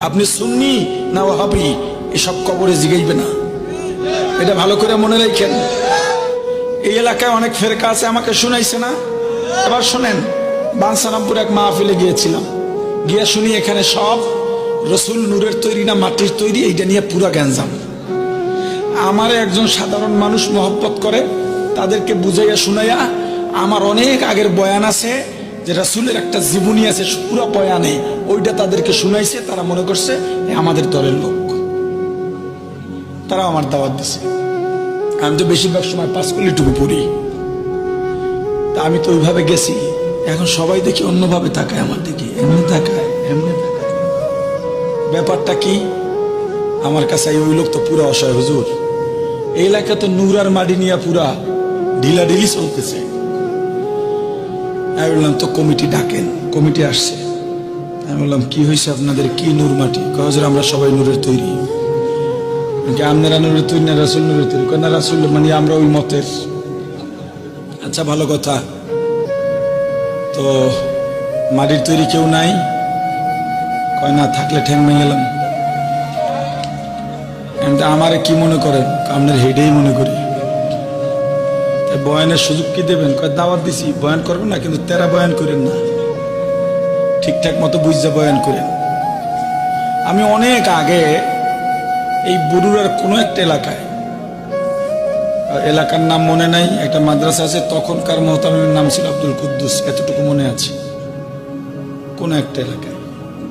আপনি সুন্নি না ওয়াহাবি এসব কবরে জিগাইবে না, এটা ভালো করে মনে রাখেন। এই এলাকায় অনেক ফেরকা আছে, আমাকে শুনাইছে না। এবার শোনেন, বানসারামপুর এক মাহফিলে গিয়েছিলাম, গিয়া শুনি এখানে সব রসুল নূরের তৈরি না মাটির তৈরি, এইটা নিয়ে পুরা গ্যাঞ্জাম। আমারে একজন সাধারণ মানুষ মহব্বত করে, তাদেরকে বুঝাইয়া শুনাইয়া, আমার অনেক আগের বয়ান আছে যে রাসূলের একটা জীবনী আছে পুরো বয়ানে, ওইটা তাদেরকে শুনাইছে। তারা মনে করছে আমাদের দলের লোক, তারা আমার দাওয়াত দিছে। আমি তো বেশিরভাগ সময় পাঁচ কলিটুকু পড়ি, তা আমি তো ওইভাবে গেছি। এখন সবাই দেখি অন্যভাবে তাকায়, আমার দিকে এমনি তাকায় এমনি তাকায়। ব্যাপারটা কি? আমার কাছে ওই লোক তো পুরো অসহায়। হুজুর, এই এলাকা তো নূর আর মাটি নিয়ে পুরা ঢিলাঢিলি চলতেছে। আমি বললাম তো কমিটি ডাকেন। কমিটি আসছে। আমি বললাম কি হয়েছে আপনাদের, কি নূর মাটি? হুজুর আমরা সবাই নূরের তৈরি। আপনারা নূরের তৈরি না রাসূল নূরের তৈরি? না রাসূল মানে আমরা ওই মতের। আচ্ছা ভালো কথা, তো মাটির তৈরি কেউ নাই? কয় না, থাকলে ঠ্যাং ভেঙে গেলাম। আমারে কি মনে করেন? আপনার হেডেই মনে করি। বয়ানের সুযোগ কি দেবেন? কয় দাওয়াত দিছি, বয়ান করবেন না, কিন্তু তেরা বয়ান করেন না, ঠিকঠাক মতো বুঝতে বয়ান করেন। আমি অনেক আগে এই বরুড়ার কোনো একটা এলাকায়, এলাকার নাম মনে নাই, একটা মাদ্রাসা আছে, তখনকার মোহতামিমের নাম ছিল আব্দুল কুদ্দুস, এতটুকু মনে আছে, কোন একটা এলাকায়